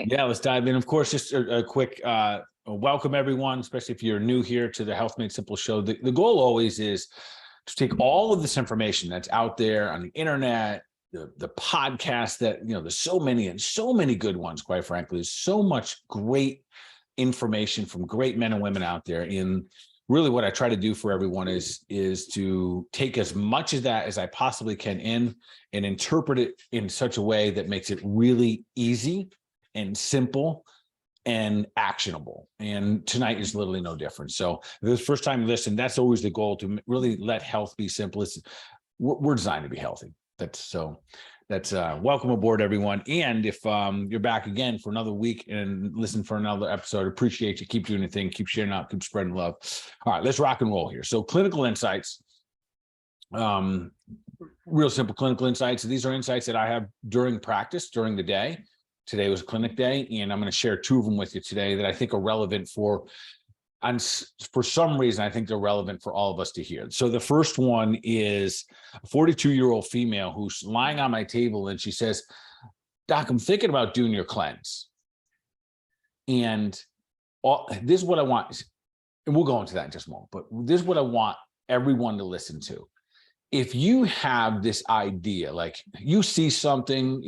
tonight? Yeah, let's dive in. Of course, just a quick welcome, everyone, especially if you're new here to the Health Made Simple show. The goal always is to take all of this information that's out there on the internet, the podcast that, there's so many and so many good ones, quite frankly. There's so much great information from great men and women out there. And really what I try to do for everyone is to take as much of that as I possibly can in and interpret it in such a way that makes it really easy and simple and actionable. And tonight is literally no different. So if it's the first time you listen, that's always the goal, to really let health be simple. We're designed to be healthy. That's welcome aboard, everyone. And if you're back again for another week and listen for another episode, appreciate you. Keep doing your thing, keep sharing out, keep spreading love. All right, let's rock and roll here. So clinical insights, real simple clinical insights. These are insights that I have during practice, during the day. Today was clinic day, and I'm going to share two of them with you today that I think are relevant for some reason, I think they're relevant for all of us to hear. So the first one is a 42-year-old female who's lying on my table, and she says, "Doc, I'm thinking about doing your cleanse. And this is what I want." And we'll go into that in just a moment, but this is what I want everyone to listen to. If you have this idea, like you see something,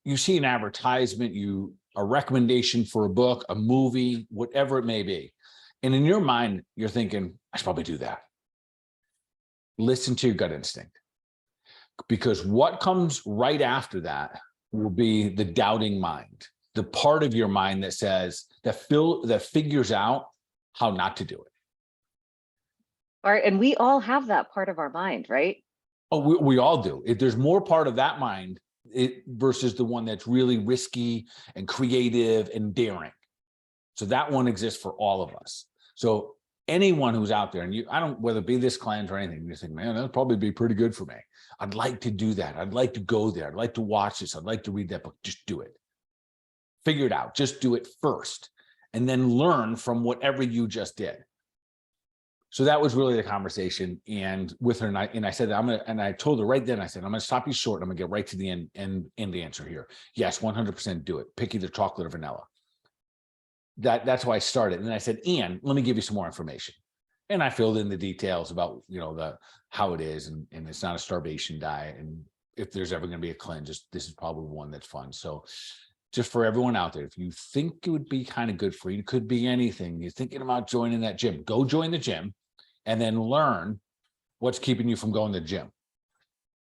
you see an advertisement, a recommendation for a book, a movie, whatever it may be. And in your mind, you're thinking, I should probably do that. Listen to your gut instinct, because what comes right after that will be the doubting mind, the part of your mind that says, that figures out how not to do it. All right, and we all have that part of our mind, right? Oh, we all do. If there's more part of that mind versus the one that's really risky and creative and daring. So that one exists for all of us. So anyone who's out there, and I don't, whether it be this cleanse or anything, you think, man, that'll probably be pretty good for me. I'd like to do that. I'd like to go there. I'd like to watch this. I'd like to read that book. Just do it. Figure it out. Just do it first, and then learn from whatever you just did. So that was really the conversation, and with her, and I said, I told her right then, I said, I'm going to stop you short. I'm going to get right to the end answer here. Yes, 100% do it. Pick either chocolate or vanilla. That's why I started. And I said, and let me give you some more information. And I filled in the details about, how it is, and it's not a starvation diet. And if there's ever going to be a cleanse, this is probably one that's fun. So just for everyone out there, if you think it would be kind of good for you, it could be anything. You're thinking about joining that gym, go join the gym, and then learn what's keeping you from going to the gym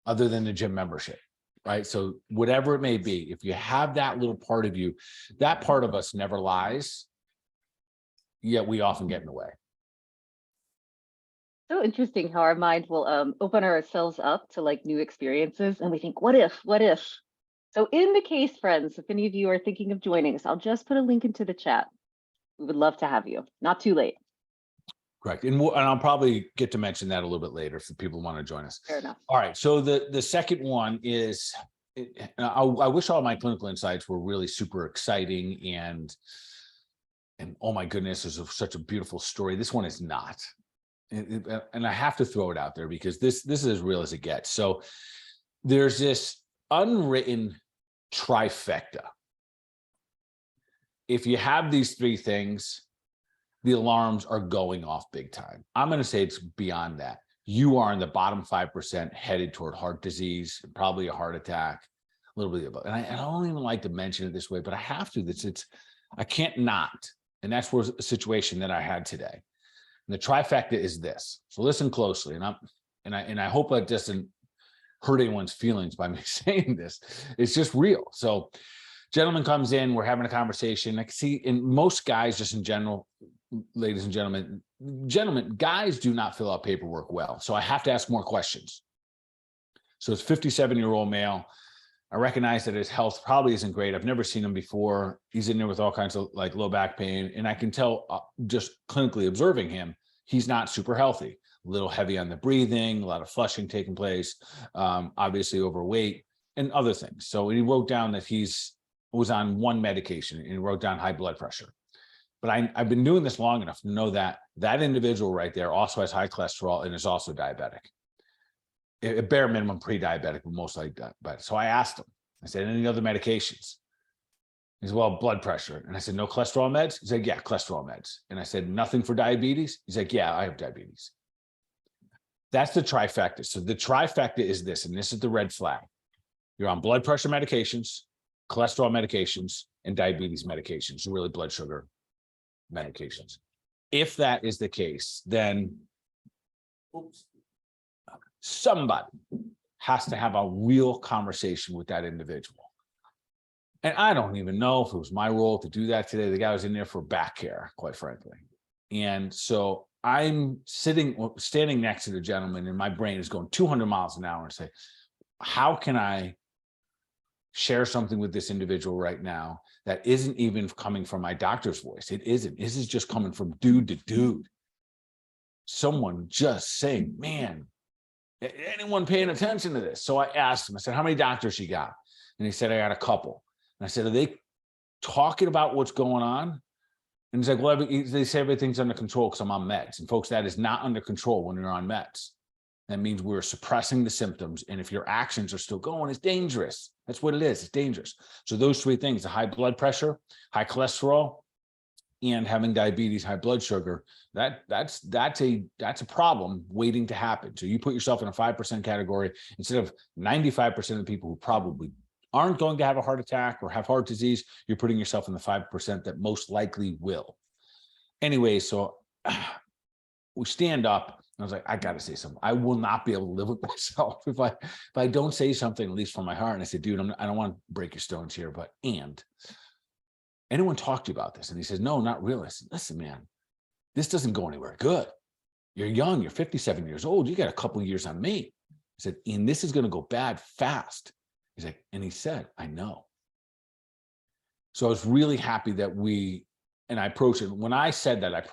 other than the gym membership, right? So whatever it may be, if you have that little part of you, that part of us never lies, yet we often get in the way. So interesting how our mind will open ourselves up to like new experiences, and we think, what if? So in the case, friends, if any of you are thinking of joining us, I'll just put a link into the chat. We would love to have you. Not too late. Correct. And I'll probably get to mention that a little bit later if people want to join us. Fair enough. All right. So the second one is, I wish all my clinical insights were really super exciting and oh my goodness, this is such a beautiful story. This one is not. And I have to throw it out there because this is as real as it gets. So there's this unwritten trifecta. If you have these three things, the alarms are going off big time. I'm going to say it's beyond that. You are in the bottom 5% headed toward heart disease, probably a heart attack, a little bit of, and I don't even like to mention it this way, but I have to. I can't not. And that's where a situation that I had today. And the trifecta is this. So listen closely, and I hope that doesn't hurt anyone's feelings by me saying this. It's just real. So gentleman comes in, we're having a conversation. I can see in most guys, just in general, ladies and gentlemen, guys do not fill out paperwork well. So I have to ask more questions. So it's 57-year-old male. I recognize that his health probably isn't great. I've never seen him before. He's in there with all kinds of like low back pain. And I can tell just clinically observing him, he's not super healthy, a little heavy on the breathing, a lot of flushing taking place, obviously overweight and other things. So he wrote down that was on one medication, and he wrote down high blood pressure. But I've been doing this long enough to know that that individual right there also has high cholesterol and is also diabetic. At bare minimum, pre-diabetic, but most likely diabetic. So I asked him, I said, any other medications? He said, well, blood pressure. And I said, no cholesterol meds? He's like, yeah, cholesterol meds. And I said, nothing for diabetes? He's like, yeah, I have diabetes. That's the trifecta. So the trifecta is this, and this is the red flag. You're on blood pressure medications, cholesterol medications, and diabetes medications, so really blood sugar medications. If that is the case, then somebody has to have a real conversation with that individual. And I don't even know if it was my role to do that today. The guy was in there for back care, quite frankly. And so I'm standing next to the gentleman, and my brain is going 200 miles an hour and say, how can I share something with this individual right now that isn't even coming from my doctor's voice? It isn't. This is just coming from dude to dude. Someone just saying, man, anyone paying attention to this? So I asked him, I said, how many doctors you got? And he said, I got a couple. And I said, are they talking about what's going on? And he's like, well, they say everything's under control because I'm on meds. And folks, that is not under control when you're on meds. That means we're suppressing the symptoms. And if your actions are still going, it's dangerous. That's what it is. It's dangerous. So those three things, the high blood pressure, high cholesterol, and having diabetes, high blood sugar, that's a problem waiting to happen. So you put yourself in a 5% category instead of 95% of the people who probably aren't going to have a heart attack or have heart disease. You're putting yourself in the 5% that most likely will. Anyway, so we stand up. I was like, I got to say something. I will not be able to live with myself if I don't say something, at least from my heart. And I said, dude, I don't want to break your stones here, but anyone talk to you about this? And he says, no, not really. I said, listen, man, this doesn't go anywhere good. You're young. You're 57 years old. You got a couple of years on me. I said, and this is going to go bad fast. He's like, and he said, I know. So I was really happy that I approached it. When I said that,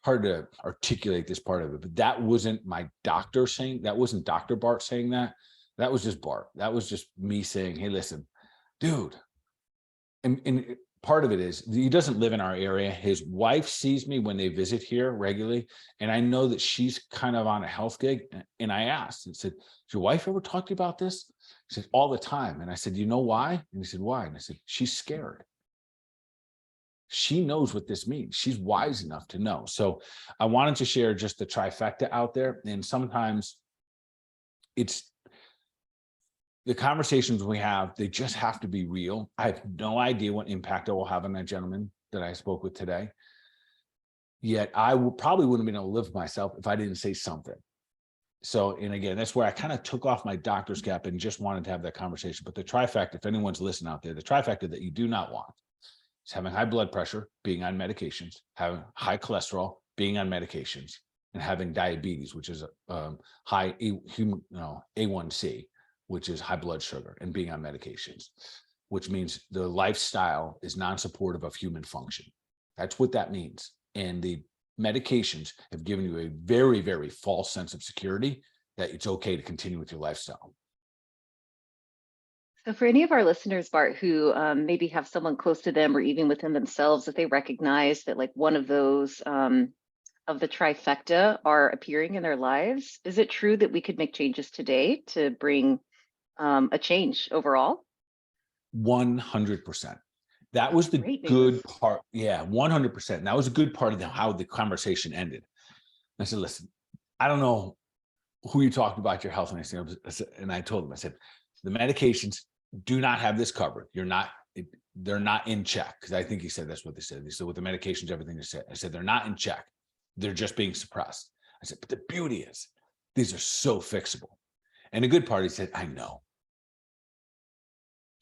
hard to articulate this part of it, but that wasn't my doctor saying, that wasn't Dr. Bart saying that. That was just Bart. That was just me saying, hey, listen, dude. And part of it is he doesn't live in our area. His wife sees me when they visit here regularly. And I know that she's kind of on a health gig. And I asked and said, does your wife ever talk to you about this? He said, all the time. And I said, you know why? And he said, why? And I said, she's scared. She knows what this means. She's wise enough to know. So I wanted to share just the trifecta out there. And sometimes it's the conversations we have, they just have to be real. I have no idea what impact I will have on that gentleman that I spoke with today. Yet I probably wouldn't have been able to live with myself if I didn't say something. So, and again, that's where I kind of took off my doctor's cap and just wanted to have that conversation. But the trifecta, if anyone's listening out there, the trifecta that you do not want is having high blood pressure, being on medications, having high cholesterol, being on medications, and having diabetes, which is high A1C, which is high blood sugar, and being on medications, which means the lifestyle is non-supportive of human function. That's what that means. And the medications have given you a very, very false sense of security that it's okay to continue with your lifestyle. So for any of our listeners, Bart, who maybe have someone close to them or even within themselves that they recognize that like one of those of the trifecta are appearing in their lives, is it true that we could make changes today to bring a change overall? 100%. That was the Great good news. part. Yeah, 100%. And that was a good part of how the conversation ended. I said, listen, I don't know who you talked about your health. And I told him, I said, the medications do not have this covered. They're not in check. Because I think he said that's what they said. They said with the medications, everything is said. I said, they're not in check. They're just being suppressed. I said, but the beauty is these are so fixable. And the good part, he said, I know.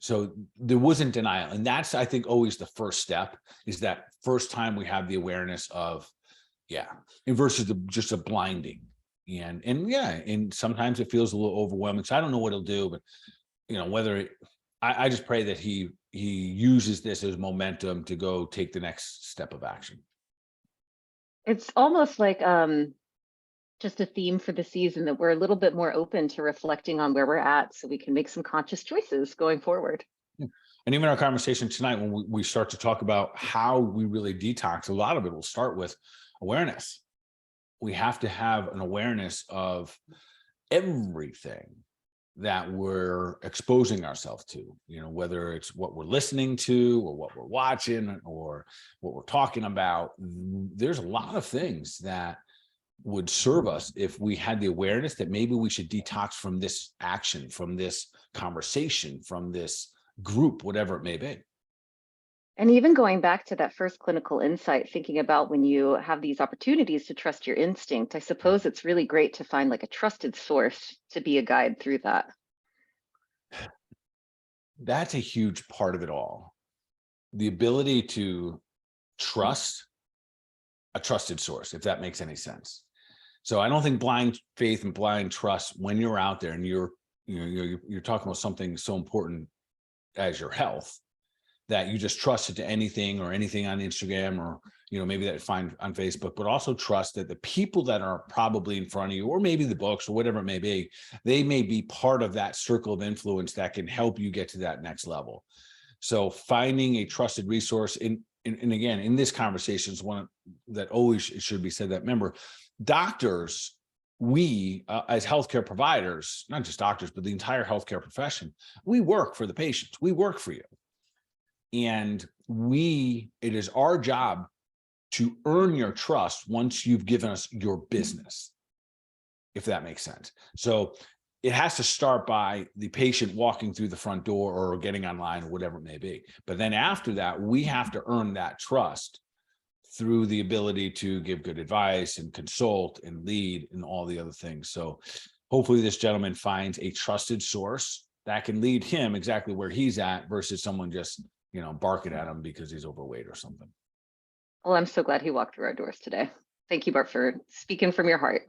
So there wasn't denial. And that's, I think, always the first step, is that first time we have the awareness of, versus just a blinding. And sometimes it feels a little overwhelming. So I don't know what it'll do, but I just pray that he uses this as momentum to go take the next step of action. It's almost like just a theme for the season that we're a little bit more open to reflecting on where we're at so we can make some conscious choices going forward. And even our conversation tonight, when we start to talk about how we really detox, a lot of it will start with awareness. We have to have an awareness of everything that we're exposing ourselves to, whether it's what we're listening to or what we're watching or what we're talking about. There's a lot of things that would serve us if we had the awareness that maybe we should detox from this action, from this conversation, from this group, whatever it may be. And even going back to that first clinical insight, thinking about when you have these opportunities to trust your instinct, I suppose it's really great to find like a trusted source to be a guide through that. That's a huge part of it all. The ability to trust a trusted source, if that makes any sense. So I don't think blind faith and blind trust, when you're out there and you're talking about something so important as your health, that you just trust it to anything on Instagram or, maybe that you find on Facebook, but also trust that the people that are probably in front of you, or maybe the books or whatever it may be, they may be part of that circle of influence that can help you get to that next level. So finding a trusted resource and again, in this conversation is one that always should be said, that remember, doctors, we as healthcare providers, not just doctors, but the entire healthcare profession, we work for the patients, we work for you. And it is our job to earn your trust once you've given us your business, if that makes sense. So it has to start by the patient walking through the front door or getting online or whatever it may be. But then after that, we have to earn that trust through the ability to give good advice and consult and lead and all the other things. So hopefully this gentleman finds a trusted source that can lead him exactly where he's at versus someone just barking at him because he's overweight or something. Well, I'm so glad he walked through our doors today. Thank you, Bart, for speaking from your heart.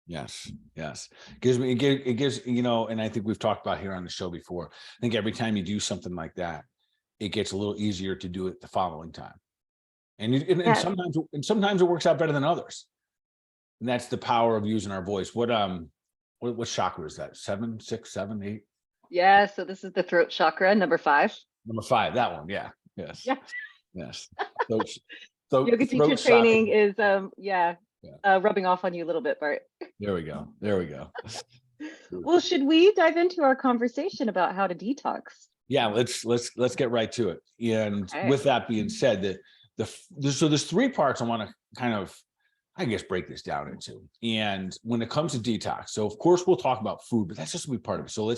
Yes. It gives, and I think we've talked about here on the show before. I think every time you do something like that, it gets a little easier to do it the following time. And sometimes it works out better than others. And that's the power of using our voice. What chakra is that? 7, 6, 7, 8? Yeah. So this is the throat chakra, number 5. Number 5, that one. Yeah. Yes. Yeah. Yes. So yoga teacher training is rubbing off on you a little bit, Bart. There we go. Well, should we dive into our conversation about how to detox? Yeah, let's get right to it. And with that being said, so there's 3 parts I want to kind of, I guess, break this down into. And when it comes to detox, so of course we'll talk about food, but that's just a big part of it. So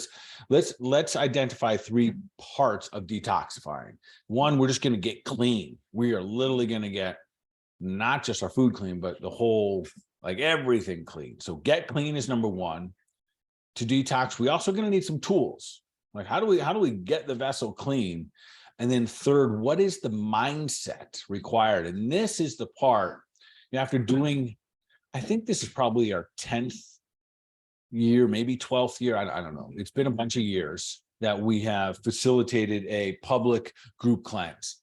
let's identify 3 parts of detoxifying. 1, we're just going to get clean. We are literally going to get not just our food clean, but the whole, like everything clean. So get clean is number 1. To detox, we also going to need some tools. Like how do we get the vessel clean? And then 3rd, what is the mindset required? And this is the part, after doing, I think this is probably our 10th year, maybe 12th year. I don't know. It's been a bunch of years that we have facilitated a public group cleanse.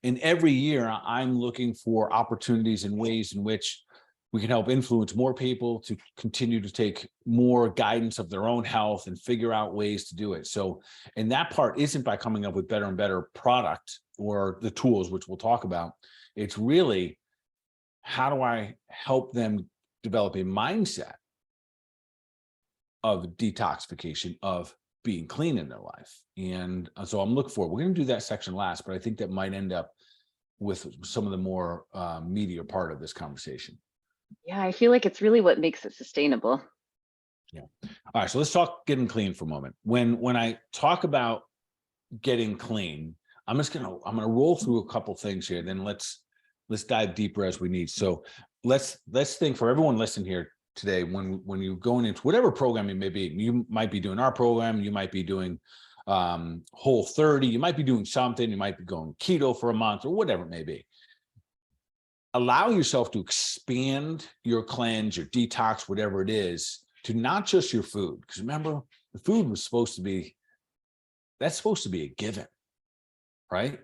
And every year I'm looking for opportunities and ways in which we can help influence more people to continue to take more guidance of their own health and figure out ways to do it. So, and that part isn't by coming up with better and better product or the tools, which we'll talk about. It's really, how do I help them develop a mindset of detoxification, of being clean in their life? And so I'm looking forward. We're going to do that section last, but I think that might end up with some of the more meatier part of this conversation. Yeah, I feel like it's really what makes it sustainable. Yeah. All right. So let's talk getting clean for a moment. When I talk about getting clean, I'm gonna roll through a couple things here. Then let's dive deeper as we need. So let's think, for everyone listening here today, when you're going into whatever program it may be, you might be doing our program, you might be doing Whole30, you might be doing something, you might be going keto for a month or whatever it may be. Allow yourself to expand your cleanse, your detox, whatever it is, to not just your food. Because remember, the food was supposed to be a given, right?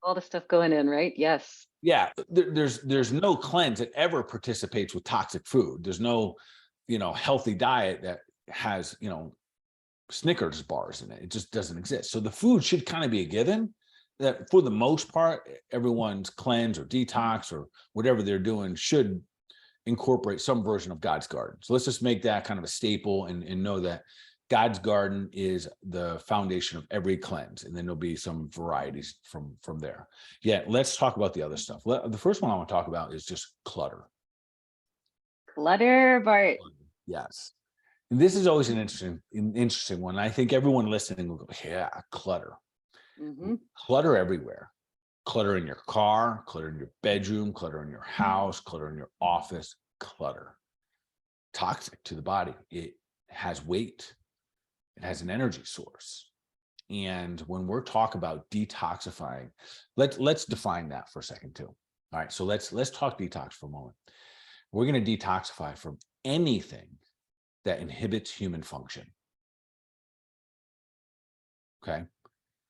All the stuff going in, right? Yes. Yeah, there's no cleanse that ever participates with toxic food. There's no, healthy diet that has, Snickers bars in it. It just doesn't exist. So the food should kind of be a given. That for the most part, everyone's cleanse or detox or whatever they're doing should incorporate some version of God's garden. So let's just make that kind of a staple and know that God's garden is the foundation of every cleanse, and then there'll be some varieties from there. Yeah, let's talk about the other stuff. The first one I want to talk about is just clutter. Clutter, Bart. Yes. And this is always an interesting one. I think everyone listening will go, yeah, clutter. Mm-hmm. Clutter everywhere. Clutter in your car, clutter in your bedroom, clutter in your house, clutter in your office, clutter. Toxic to the body. It has weight. It has an energy source. And when we're talking about detoxifying, let's define that for a second too. All right, so let's talk detox for a moment. We're going to detoxify from anything that inhibits human function. Okay,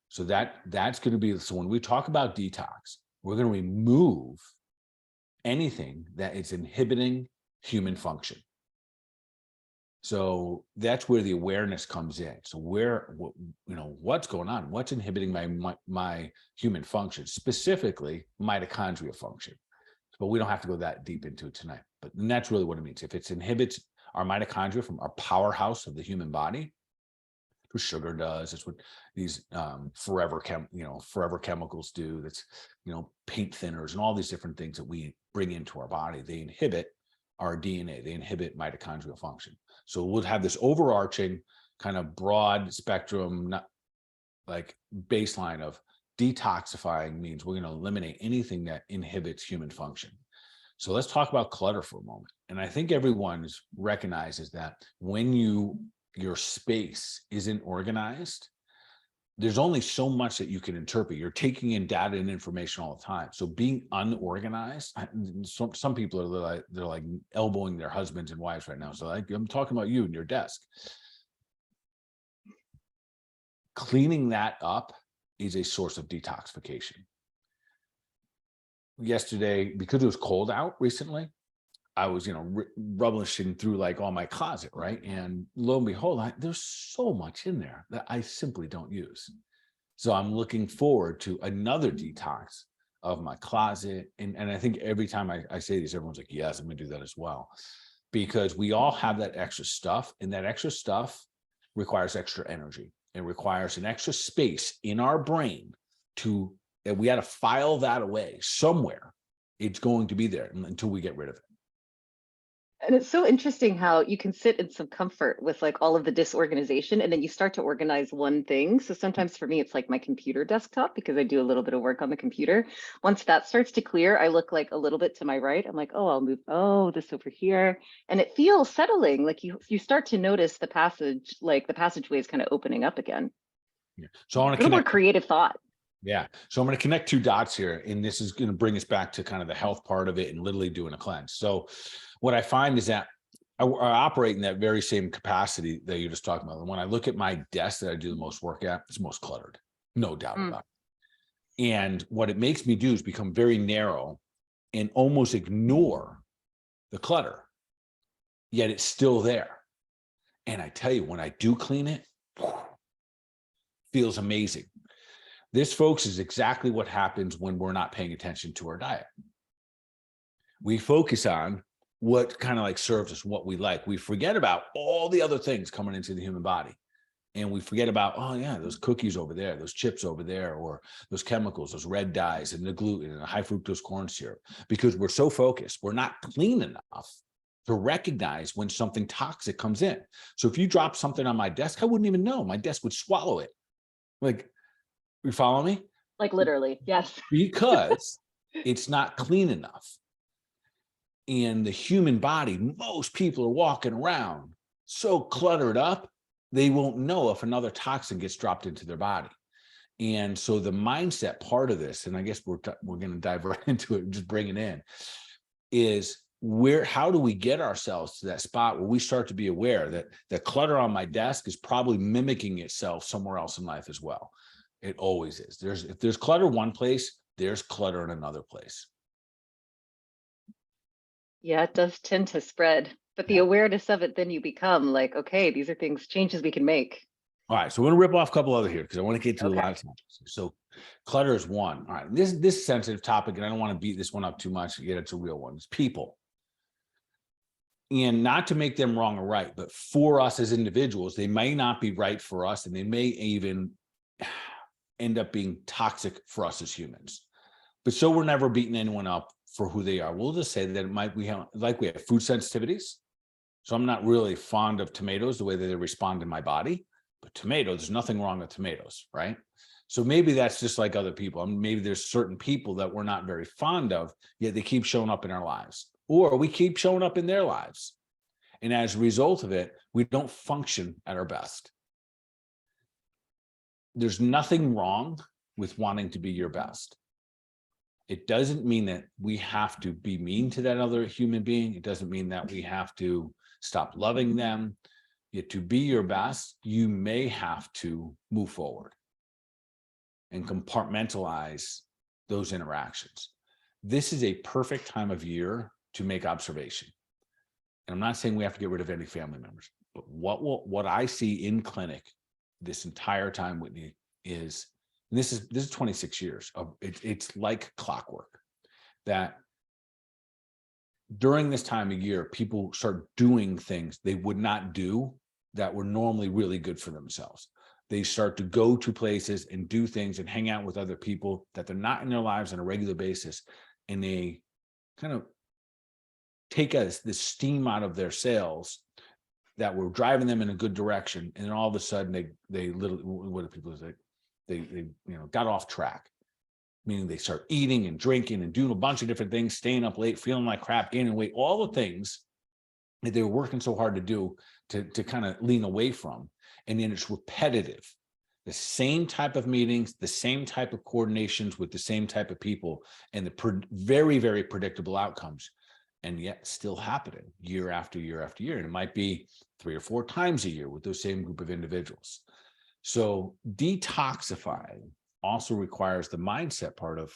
so that's going to be, so when we talk about detox, we're going to remove anything that is inhibiting human function. So that's where the awareness comes in. So what's going on? What's inhibiting my human function, specifically mitochondria function? But we don't have to go that deep into it tonight. But that's really what it means. If it inhibits our mitochondria from our powerhouse of the human body, what sugar does, it's what these forever chemicals do. That's paint thinners and all these different things that we bring into our body. They inhibit our DNA. They inhibit mitochondrial function. So we'll have this overarching kind of broad spectrum, not like baseline of detoxifying means we're going to eliminate anything that inhibits human function. So let's talk about clutter for a moment. And I think everyone recognizes that when your space isn't organized, there's only so much that you can interpret. You're taking in data and information all the time. So being unorganized, some people are they're like elbowing their husbands and wives right now. So I'm talking about you and your desk. Cleaning that up is a source of detoxification. Yesterday, because it was cold out recently, I was, rummaging through like all my closet, right? And lo and behold, there's so much in there that I simply don't use. So I'm looking forward to another detox of my closet. And I think every time I say this, everyone's like, yes, I'm gonna do that as well. Because we all have that extra stuff, and that extra stuff requires extra energy. It requires an extra space in our brain that we got to file that away somewhere. It's going to be there until we get rid of it. And it's so interesting how you can sit in some comfort with like all of the disorganization, and then you start to organize one thing. So sometimes for me, it's like my computer desktop, because I do a little bit of work on the computer. Once that starts to clear, I look like a little bit to my right. I'm like, oh, I'll move, this over here. And it feels settling. Like you start to notice the passageways kind of opening up again. Yeah. So I want to a little more creative thought. Yeah. So I'm going to connect two dots here, and this is going to bring us back to kind of the health part of it and literally doing a cleanse. So what I find is that I operate in that very same capacity that you're just talking about. And when I look at my desk that I do the most work at, it's most cluttered, no doubt about it. And what it makes me do is become very narrow and almost ignore the clutter, yet it's still there. And I tell you, when I do clean it, feels amazing. This, folks, is exactly what happens when we're not paying attention to our diet. We focus on what kind of like serves us, what we like. We forget about all the other things coming into the human body. And we forget about, oh yeah, those cookies over there, those chips over there, or those chemicals, those red dyes and the gluten and the high fructose corn syrup, because we're so focused. We're not clean enough to recognize when something toxic comes in. So if you drop something on my desk, I wouldn't even know. My desk would swallow it. Like, you follow me? Like literally, yes. Because it's not clean enough. And the human body, most people are walking around so cluttered up, they won't know if another toxin gets dropped into their body. And so the mindset part of this, and I guess we're going to dive right into it and just bring it in, is how do we get ourselves to that spot where we start to be aware that the clutter on my desk is probably mimicking itself somewhere else in life as well. It always is. If there's clutter one place, there's clutter in another place. Yeah, it does tend to spread, but the awareness of it, then you become like, okay, these are changes we can make. All right, so we're gonna rip off a couple other here because I want to get to a lot of topics. So clutter is one. All right, this sensitive topic, and I don't want to beat this one up too much, yet it's a real one. It's people. And not to make them wrong or right, but for us as individuals, they may not be right for us, and they may even end up being toxic for us as humans. But so we're never beating anyone up for who they are. We'll just say that we have food sensitivities. So I'm not really fond of tomatoes the way that they respond in my body, but tomatoes, there's nothing wrong with tomatoes, right? So maybe that's just like other people. I mean, maybe there's certain people that we're not very fond of, yet they keep showing up in our lives, or we keep showing up in their lives. And as a result of it, we don't function at our best. There's nothing wrong with wanting to be your best. It doesn't mean that we have to be mean to that other human being. It doesn't mean that we have to stop loving them. Yet to be your best, you may have to move forward and compartmentalize those interactions. This is a perfect time of year to make observation. And I'm not saying we have to get rid of any family members, but what I see in clinic this entire time, Whitney, is, and this is 26 years of it's like clockwork, that during this time of year, people start doing things they would not do that were normally really good for themselves. They start to go to places and do things and hang out with other people that they're not in their lives on a regular basis. And they kind of take the steam out of their sails that were driving them in a good direction. And then all of a sudden they literally, what do people say? They got off track, meaning they start eating and drinking and doing a bunch of different things, staying up late, feeling like crap, gaining weight, all the things that they were working so hard to do to kind of lean away from. And then it's repetitive. The same type of meetings, the same type of coordinations with the same type of people, and the very, very predictable outcomes, and yet still happening year after year after year. And it might be 3 or 4 times a year with those same group of individuals. So detoxifying also requires the mindset part of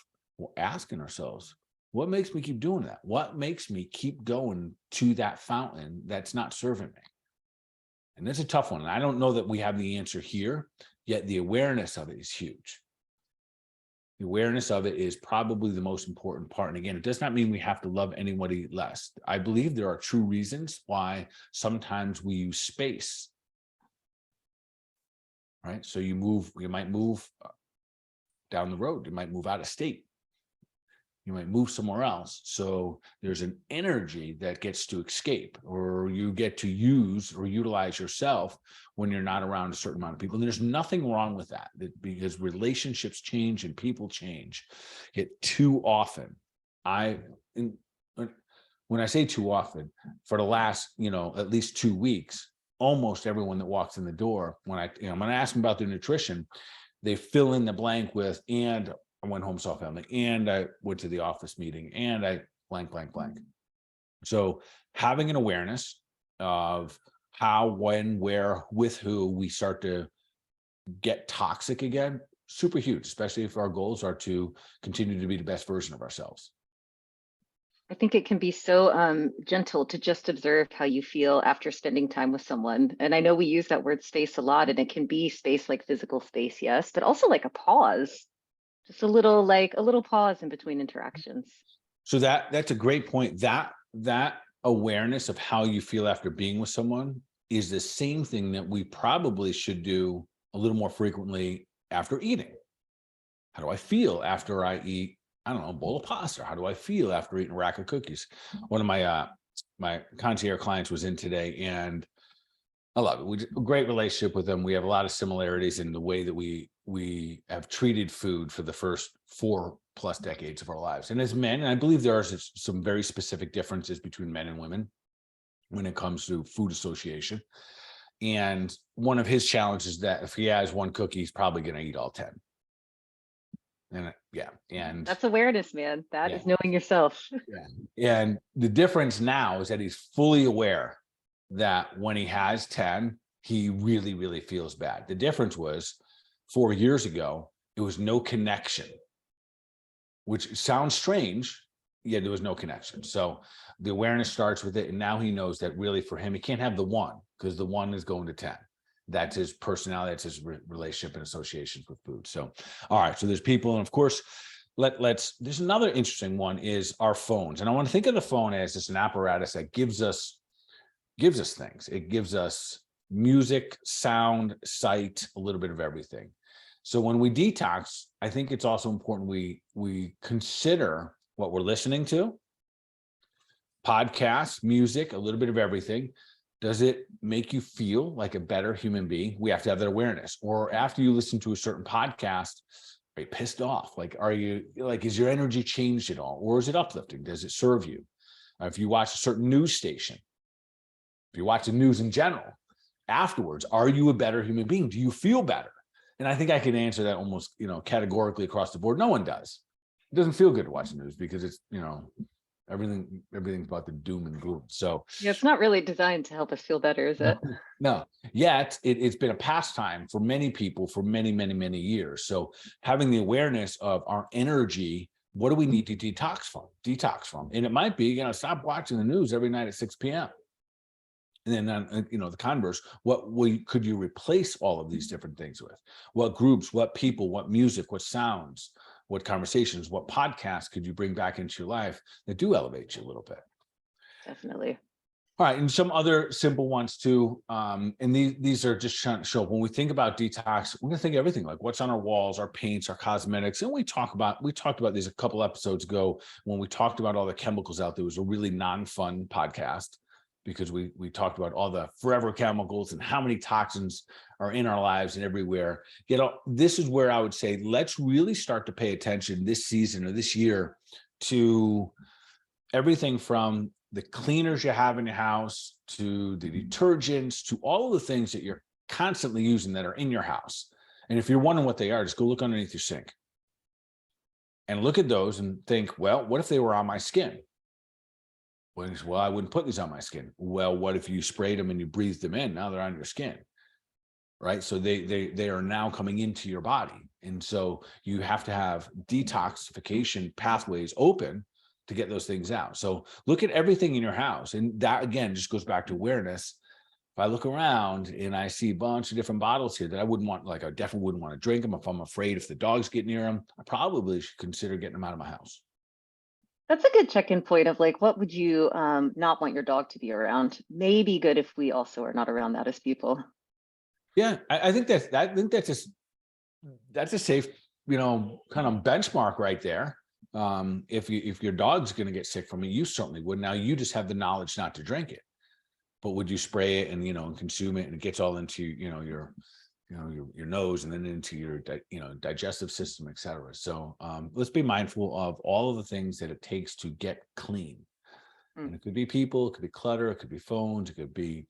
asking ourselves, what makes me keep doing that? What makes me keep going to that fountain that's not serving me? And that's a tough one. And I don't know that we have the answer here, yet the awareness of it is huge. The awareness of it is probably the most important part. And again, it does not mean we have to love anybody less. I believe there are true reasons why sometimes we use space, right? So you might move down the road. You might move out of state. You might move somewhere else. So there's an energy that gets to escape, or you get to use or utilize yourself when you're not around a certain amount of people. And there's nothing wrong with that, because relationships change and people change. Yet too often, when I say too often, for the last, at least 2 weeks, almost everyone that walks in the door, when I'm going to ask them about their nutrition, they fill in the blank with, and I went home, saw family, and I went to the office meeting, and I blank, blank, blank. So having an awareness of how, when, where, with who we start to get toxic again, super huge, especially if our goals are to continue to be the best version of ourselves. I think it can be so gentle to just observe how you feel after spending time with someone. And I know we use that word space a lot, and it can be space like physical space, yes, but also like a pause. Just a little pause in between interactions. So that's a great point. That awareness of how you feel after being with someone is the same thing that we probably should do a little more frequently after eating. How do I feel after I eat, I don't know, a bowl of pasta? How do I feel after eating a rack of cookies? One of my concierge clients was in today, and I love it. We have a great relationship with them. We have a lot of similarities in the way that we have treated food for the first 4+ decades of our lives. And as men, and I believe there are some very specific differences between men and women when it comes to food association. And one of his challenges is that if he has 1 cookie, he's probably going to eat all 10. And that's awareness, man. That is knowing yourself. And the difference now is that he's fully aware that when he has 10, he really, really feels bad. The difference was 4 years ago, it was no connection, which sounds strange, yet there was no connection. So the awareness starts with it. And now he knows that really for him, he can't have the 1, because the 1 is going to 10. That's his personality. That's his relationship and associations with food. So, all right. So there's people. And of course, there's another interesting one is our phones. And I want to think of the phone as just an apparatus that gives us gives us things. It gives us music, sound, sight, a little bit of everything. So when we detox, I think it's also important we consider what we're listening to. Podcasts, music, a little bit of everything. Does it make you feel like a better human being? We have to have that awareness. Or after you listen to a certain podcast, are you pissed off? Like, are you like, is your energy changed at all? Or is it uplifting? Does it serve you? If you watch a certain news station, if you watch the news in general, afterwards, are you a better human being? Do you feel better? And I think I can answer that almost, categorically across the board. No one does. It doesn't feel good to watch the news because it's, everything's about the doom and gloom. So Yeah, it's not really designed to help us feel better, is it? no, yet it's been a pastime for many people for many, many, many years. So having the awareness of our energy, what do we need to detox from? And it might be, stop watching the news every night at 6 p.m. And then, the converse, could you replace all of these different things with? What groups, what people, what music, what sounds, what conversations, what podcasts could you bring back into your life that do elevate you a little bit? Definitely. All right, and some other simple ones too. And these are just trying to show when we think about detox, we're gonna think of everything like what's on our walls, our paints, our cosmetics. And we talked about these a couple episodes ago when we talked about all the chemicals out there. It was a really non-fun podcast because we talked about all the forever chemicals and how many toxins are in our lives and everywhere. This is where I would say let's really start to pay attention this season or this year to everything from the cleaners you have in your house to the detergents to all of the things that you're constantly using that are in your house. And if you're wondering what they are, just go look underneath your sink and look at those and think, well, what if they were on my skin? Well, I wouldn't put these on my skin. Well, what if you sprayed them and you breathed them in? Now they're on your skin, right? So they are now coming into your body. And so you have to have detoxification pathways open to get those things out. So look at everything in your house. And that, again, just goes back to awareness. If I look around and I see a bunch of different bottles here that I definitely wouldn't want to drink them. If I'm afraid if the dogs get near them, I probably should consider getting them out of my house. That's a good check-in point of like, what would you not want your dog to be around? Maybe good if we also are not around that as people. Yeah, I think that's a safe, kind of benchmark right there. If your dog's going to get sick from it, you certainly would. Now you just have the knowledge not to drink it, but would you spray it and and consume it and it gets all into your nose and then into your digestive system, etc. So let's be mindful of all of the things that it takes to get clean. And it could be people, it could be clutter, it could be phones, it could be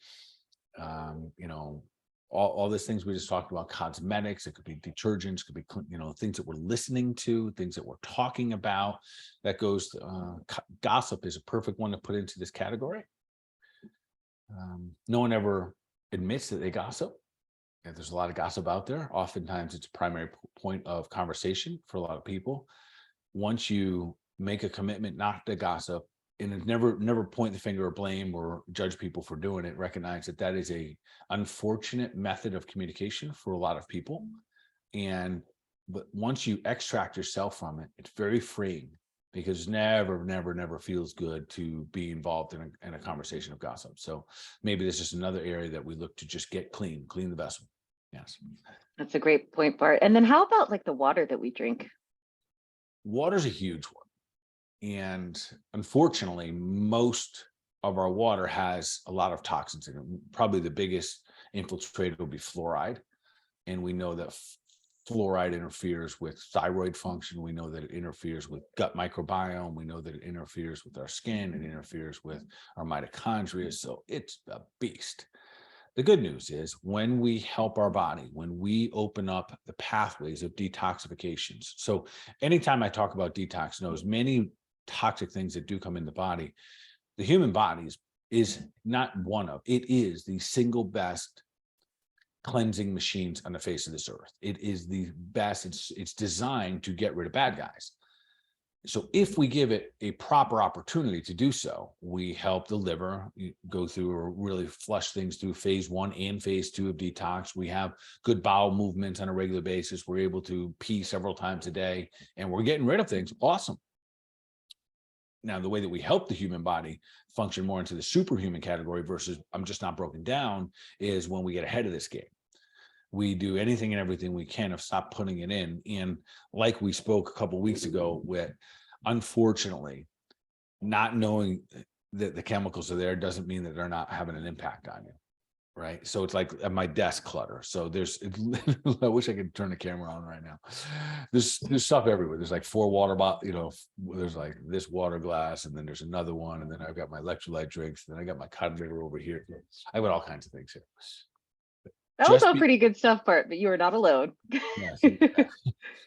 all these things we just talked about, cosmetics, it could be detergents, it could be things that we're listening to, things that we're talking about. That goes gossip is a perfect one to put into this category. No one ever admits that they gossip. There's a lot of gossip out there. Oftentimes it's a primary point of conversation for a lot of people. Once you make a commitment not to gossip, and never point the finger or blame or judge people for doing it, recognize that is a unfortunate method of communication for a lot of people. But once you extract yourself from it, it's very freeing because never feels good to be involved in a conversation of gossip. So maybe this is another area that we look to just get clean the vessel. Yes. That's a great point, Bart. And then how about like the water that we drink? Water's a huge one. And unfortunately, most of our water has a lot of toxins in it. Probably the biggest infiltrator will be fluoride. And we know that fluoride interferes with thyroid function. We know that it interferes with gut microbiome. We know that it interferes with our skin. It interferes with our mitochondria. So it's a beast. The good news is when we help our body, when we open up the pathways of detoxifications. So anytime I talk about detox, knows many toxic things that do come in the body, the human body is not one of, it is the single best cleansing machines on the face of this earth. It is the best. It's designed to get rid of bad guys. So if we give it a proper opportunity to do so, we help the liver go through or really flush things through phase 1 and phase 2 of detox. We have good bowel movements on a regular basis. We're able to pee several times a day and we're getting rid of things. Awesome. Now, the way that we help the human body function more into the superhuman category versus I'm just not broken down is when we get ahead of this game. We do anything and everything we can to stop putting it in. And like we spoke a couple of weeks ago with, unfortunately, not knowing that the chemicals are there doesn't mean that they're not having an impact on you. Right. So it's like at my desk clutter. So there's, I wish I could turn the camera on right now. There's stuff everywhere. There's like 4 water bottles, there's like this water glass, and then there's another one. And then I've got my electrolyte drinks. And then I got my cotton over here. I've got all kinds of things here. That was all pretty good stuff, Bart, but you are not alone. Yes.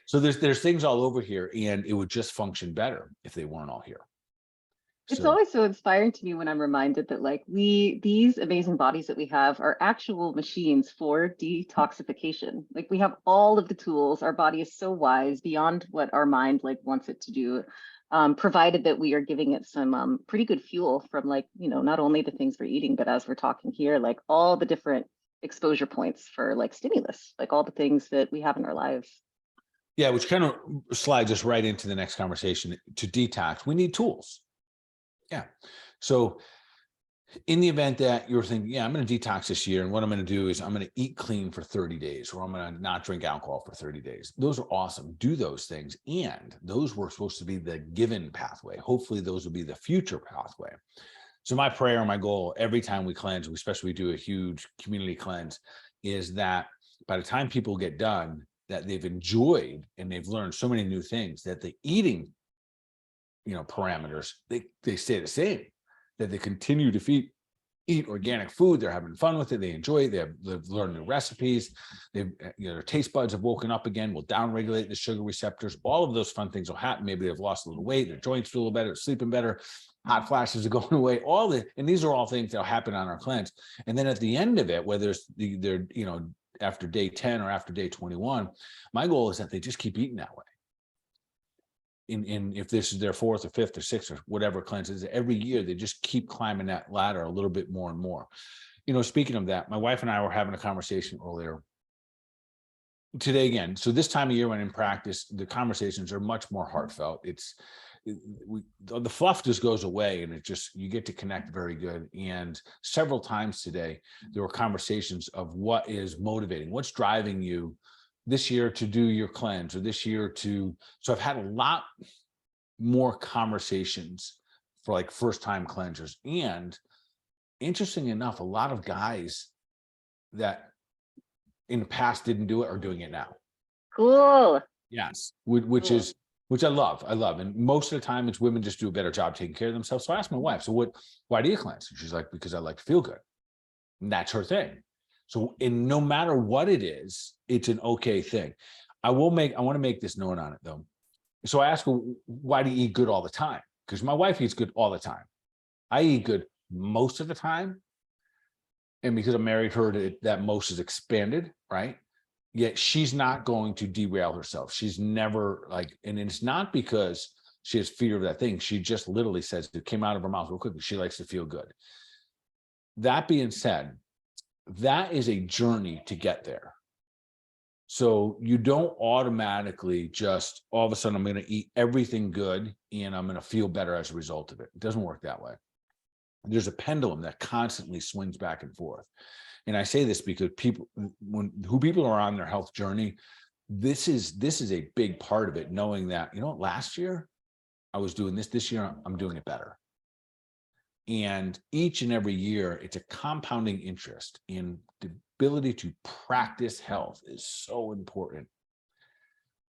So there's things all over here, and it would just function better if they weren't all here. It's always so inspiring to me when I'm reminded that like these amazing bodies that we have are actual machines for detoxification. Like we have all of the tools. Our body is so wise beyond what our mind like wants it to do, provided that we are giving it some pretty good fuel from like, not only the things we're eating, but as we're talking here, like all the different exposure points for like stimulus, like all the things that we have in our lives. Yeah, which kind of slides us right into the next conversation. To detox, we need tools. Yeah. So in the event that you're thinking, yeah, I'm going to detox this year, and what I'm going to do is I'm going to eat clean for 30 days, or I'm going to not drink alcohol for 30 days. Those are awesome. Do those things. And those were supposed to be the given pathway. Hopefully those will be the future pathway. So my prayer, my goal every time we cleanse, especially we do a huge community cleanse, is that by the time people get done, that they've enjoyed and they've learned so many new things, that the eating parameters, they stay the same, that they continue to eat organic food. They're having fun with it. They enjoy it. They've learned new recipes. Their taste buds have woken up again. Will downregulate the sugar receptors. All of those fun things will happen. Maybe they've lost a little weight. Their joints feel a little better, sleeping better. Hot flashes are going away. And these are all things that'll happen on our cleanse. And then at the end of it, whether it's after day 10 or after day 21, my goal is that they just keep eating that way. In if this is their 4th or 5th or 6th or whatever cleanses, every year they just keep climbing that ladder a little bit more and more. Speaking of that, my wife and I were having a conversation earlier today again. So this time of year when in practice, the conversations are much more heartfelt. The fluff just goes away, and you get to connect very good. And several times today, there were conversations of what is motivating, what's driving you this year to do your cleanse, or this year so I've had a lot more conversations for like first time cleansers. And interesting enough, a lot of guys that in the past didn't do it are doing it now. Cool. Yes. Which I love. And most of the time it's women just do a better job taking care of themselves. So I asked my wife, why do you cleanse? And she's like, because I like to feel good. And that's her thing. So no matter what it is, it's an okay thing. I want to make this note on it though. So I asked her, why do you eat good all the time? Because my wife eats good all the time. I eat good most of the time. And because I'm married her, that most is expanded, right? Yet she's not going to derail herself. She's never and it's not because she has fear of that thing. She just literally says, it came out of her mouth real quickly. She likes to feel good. That being said, that is a journey to get there. So you don't automatically just all of a sudden, I'm going to eat everything good and I'm going to feel better as a result of it. It doesn't work that way. There's a pendulum that constantly swings back and forth. And I say this because people are on their health journey, this is a big part of it, knowing that, last year I was doing this year I'm doing it better. And each and every year, it's a compounding interest, in the ability to practice health is so important.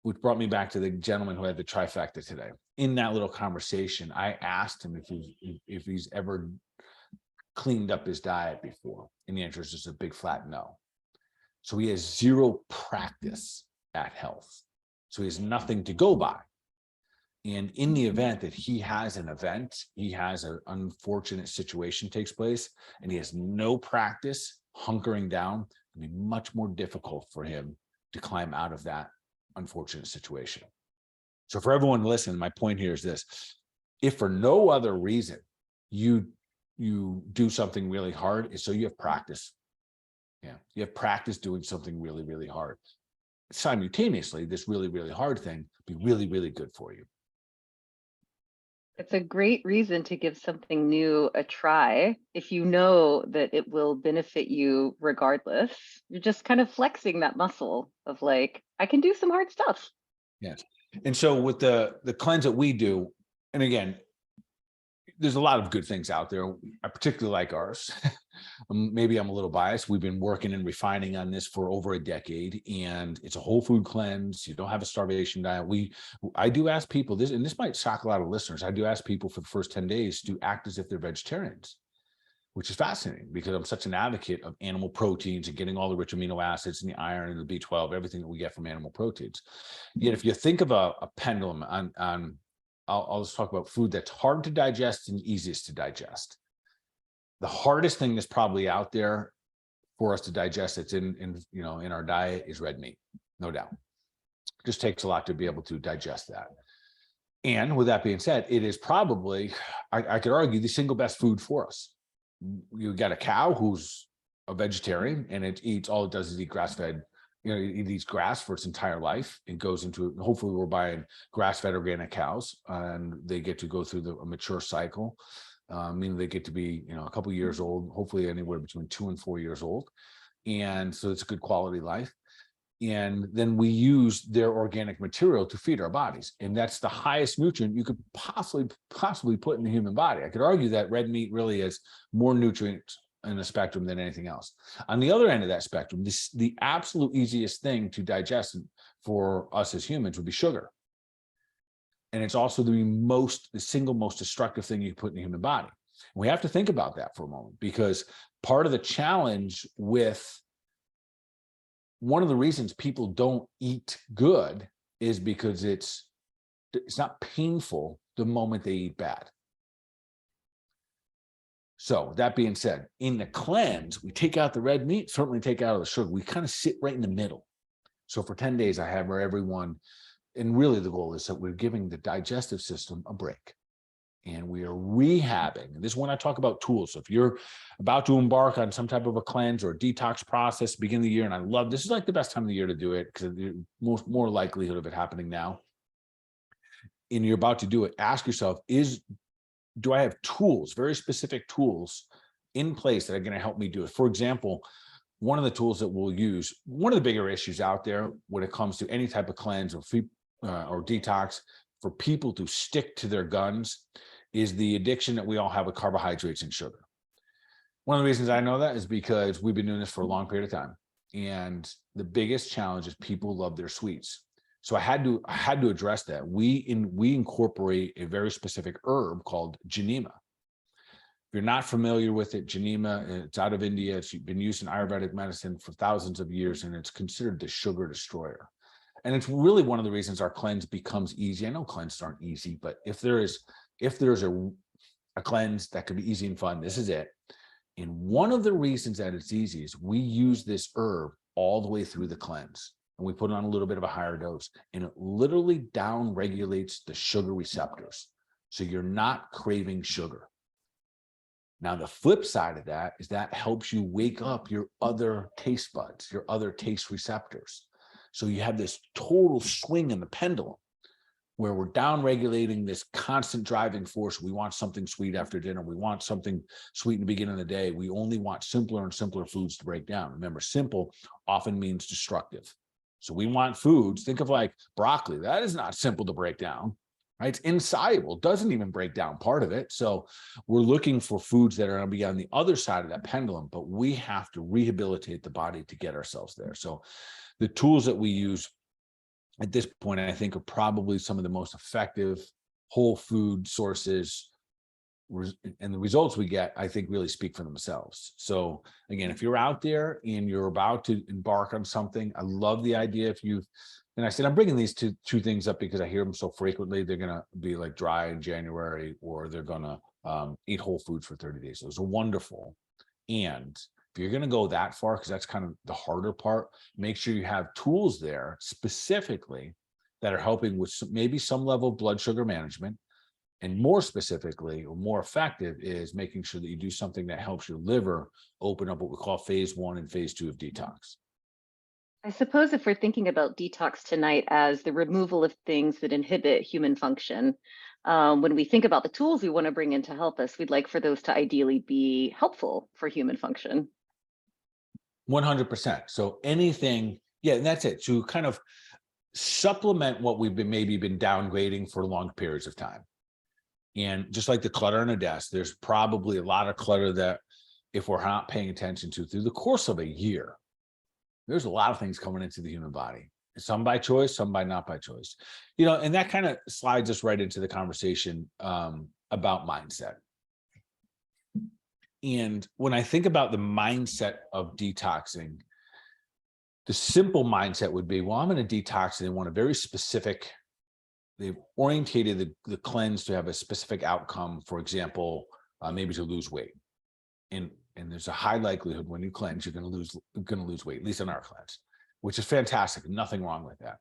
Which brought me back to the gentleman who had the trifecta today. In that little conversation, I asked him if he's ever cleaned up his diet before. And the answer is just a big flat no. So he has zero practice at health. So he has nothing to go by. And in the event that he has an unfortunate situation takes place, and he has no practice hunkering down, it'll be much more difficult for him to climb out of that unfortunate situation. So for everyone listening, my point here is this: if for no other reason you do something really hard, is so you have practice. Yeah, you have practice doing something really, really hard. Simultaneously, this really, really hard thing be really, really good for you. It's a great reason to give something new a try if you know that it will benefit you regardless. You're just kind of flexing that muscle of like, I can do some hard stuff. Yes. And so with the cleanse that we do, and again, there's a lot of good things out there. I particularly like ours. Maybe I'm a little biased. We've been working and refining on this for over a decade, and it's a whole food cleanse. You don't have a starvation diet. I do ask people this, and this might shock a lot of listeners. I do ask people for the first 10 days to act as if they're vegetarians, which is fascinating because I'm such an advocate of animal proteins and getting all the rich amino acids and the iron and the B12, everything that we get from animal proteins. Yet, if you think of a pendulum on I'll just talk about food that's hard to digest and easiest to digest. The hardest thing that's probably out there for us to digest that's in our diet is red meat, no doubt. It just takes a lot to be able to digest that. And with that being said, it is probably, I could argue, the single best food for us. You got a cow who's a vegetarian and it eats, all it does is eat grass-fed. It eats grass for its entire life. It goes into, hopefully we're buying grass-fed organic cows and they get to go through a mature cycle. Meaning they get to be, a couple of years old, hopefully anywhere between 2 and 4 years old. And so it's a good quality life. And then we use their organic material to feed our bodies. And that's the highest nutrient you could possibly put in the human body. I could argue that red meat really has more nutrients in the spectrum than anything else. On the other end of that spectrum, the absolute easiest thing to digest for us as humans would be sugar. And it's also the single most destructive thing you can put in the human body. And we have to think about that for a moment, because part of the challenge with one of the reasons people don't eat good is because it's not painful the moment they eat bad. So that being said, in the cleanse, we take out the red meat, certainly take out the sugar. We kind of sit right in the middle. So for 10 days, I have everyone, and really the goal is that we're giving the digestive system a break. And we are rehabbing. And this is when I talk about tools. So if you're about to embark on some type of a cleanse or a detox process, beginning of the year, and I love, this is like the best time of the year to do it because more likelihood of it happening now. And you're about to do it, ask yourself, do I have tools, very specific tools in place that are going to help me do it? For example, one of the tools that we'll use, one of the bigger issues out there when it comes to any type of cleanse or detox for people to stick to their guns is the addiction that we all have with carbohydrates and sugar. One of the reasons I know that is because we've been doing this for a long period of time. And the biggest challenge is people love their sweets. So I had to address that. We incorporate a very specific herb called Janima. If you're not familiar with it, Janima, it's out of India. It's been used in Ayurvedic medicine for thousands of years, and it's considered the sugar destroyer. And it's really one of the reasons our cleanse becomes easy. I know cleanses aren't easy, but if there's a cleanse that could be easy and fun, this is it. And one of the reasons that it's easy is we use this herb all the way through the cleanse. And we put it on a little bit of a higher dose, and it literally down regulates the sugar receptors. So you're not craving sugar. Now, the flip side of that is that helps you wake up your other taste buds, your other taste receptors. So you have this total swing in the pendulum where we're down regulating this constant driving force. We want something sweet after dinner. We want something sweet in the beginning of the day. We only want simpler and simpler foods to break down. Remember, simple often means destructive. So we want foods, think of like broccoli. That is not simple to break down, right? It's insoluble, doesn't even break down part of it. So we're looking for foods that are going to be on the other side of that pendulum, but we have to rehabilitate the body to get ourselves there. So the tools that we use at this point, I think, are probably some of the most effective whole food sources. And the results we get, I think, really speak for themselves. So again, if you're out there and you're about to embark on something, I love the idea. And I said, I'm bringing these two things up because I hear them so frequently. They're going to be like dry in January, or they're going to eat whole foods for 30 days. Those are wonderful. And if you're going to go that far, because that's kind of the harder part, make sure you have tools there specifically that are helping with maybe some level of blood sugar management. And more specifically, or more effective, is making sure that you do something that helps your liver open up what we call phase 1 and phase 2 of detox. I suppose if we're thinking about detox tonight as the removal of things that inhibit human function, when we think about the tools we want to bring in to help us, we'd like for those to ideally be helpful for human function. 100%. So anything, yeah, and that's it. To kind of supplement what we've been maybe been downgrading for long periods of time. And just like the clutter on a desk, there's probably a lot of clutter that if we're not paying attention to through the course of a year, there's a lot of things coming into the human body. Some by choice, some by not by choice. And that kind of slides us right into the conversation about mindset. And when I think about the mindset of detoxing, the simple mindset would be, well, I'm going to detox, and they want a very specific, they've orientated the cleanse to have a specific outcome. For example, maybe to lose weight. And there's a high likelihood when you cleanse, you're going to lose weight, at least in our cleanse, which is fantastic. Nothing wrong with that.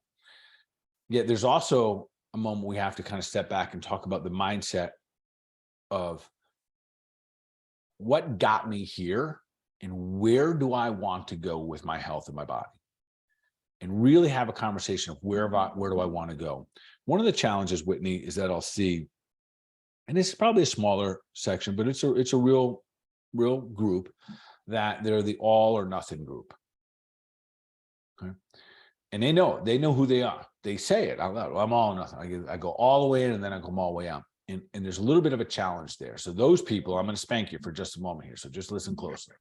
Yet there's also a moment we have to kind of step back and talk about the mindset of what got me here and where do I want to go with my health and my body, and really have a conversation of where do I want to go. One of the challenges, Whitney, is that I'll see, and it's probably a smaller section, but it's a real group, that they're the all or nothing group. Okay. And they know who they are. They say it out loud. Well, I'm all or nothing. I go all the way in and then I come all the way out. And there's a little bit of a challenge there. So those people, I'm going to spank you for just a moment here. So just listen closely.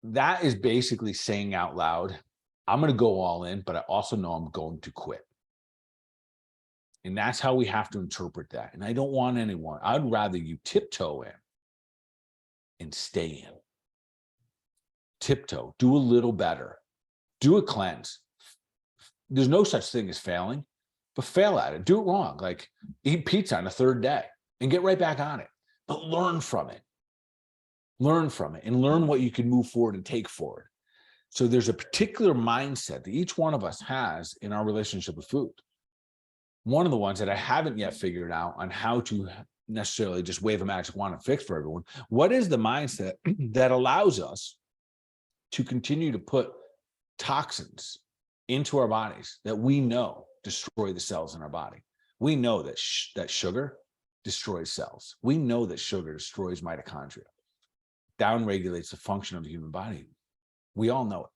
That is basically saying out loud, I'm going to go all in, but I also know I'm going to quit. And that's how we have to interpret that. And I don't want anyone, I'd rather you tiptoe in and stay in. Tiptoe, do a little better, do a cleanse. There's no such thing as failing, but fail at it. Do it wrong. Like eat pizza on the third day and get right back on it, but learn from it. Learn from it and learn what you can move forward and take forward. So there's a particular mindset that each one of us has in our relationship with food. One of the ones that I haven't yet figured out on how to necessarily just wave a magic wand and fix for everyone. What is the mindset that allows us to continue to put toxins into our bodies that we know destroy the cells in our body? We know that that sugar destroys cells. We know that sugar destroys mitochondria, downregulates the function of the human body. We all know it,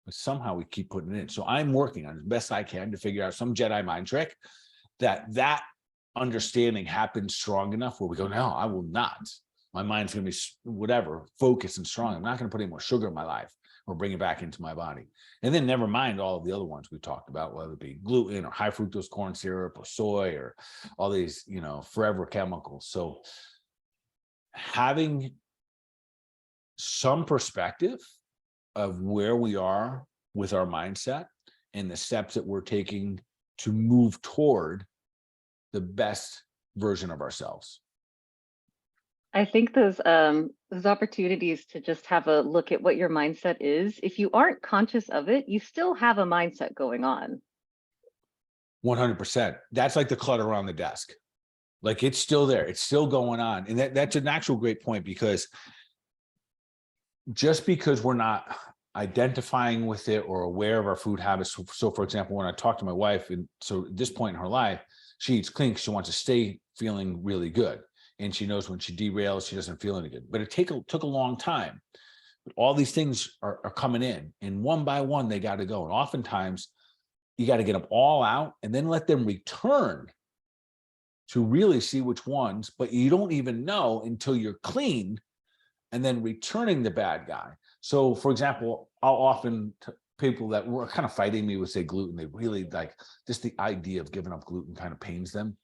but somehow we keep putting it in. So I'm working on as best I can to figure out some Jedi mind trick that understanding happens strong enough where we go, no, I will not. My mind's going to be whatever, focused and strong. I'm not going to put any more sugar in my life or bring it back into my body. And then never mind all of the other ones we talked about, whether it be gluten or high fructose corn syrup or soy or all these, forever chemicals. So having some perspective of where we are with our mindset and the steps that we're taking to move toward the best version of ourselves. I think those opportunities to just have a look at what your mindset is, if you aren't conscious of it, you still have a mindset going on. 100%. That's like the clutter on the desk. Like it's still there. It's still going on. And that's an actual great point, because just because we're not identifying with it or aware of our food habits. So for example, when I talk to my wife, and so at this point in her life, she eats clean because she wants to stay feeling really good. And she knows when she derails, she doesn't feel any good. But it took a long time. But all these things are coming in, and one by one, they got to go. And oftentimes, you got to get them all out and then let them return to really see which ones. But you don't even know until you're clean and then returning the bad guy. So, for example, I'll often people that were kind of fighting me would say gluten. They really like just the idea of giving up gluten kind of pains them.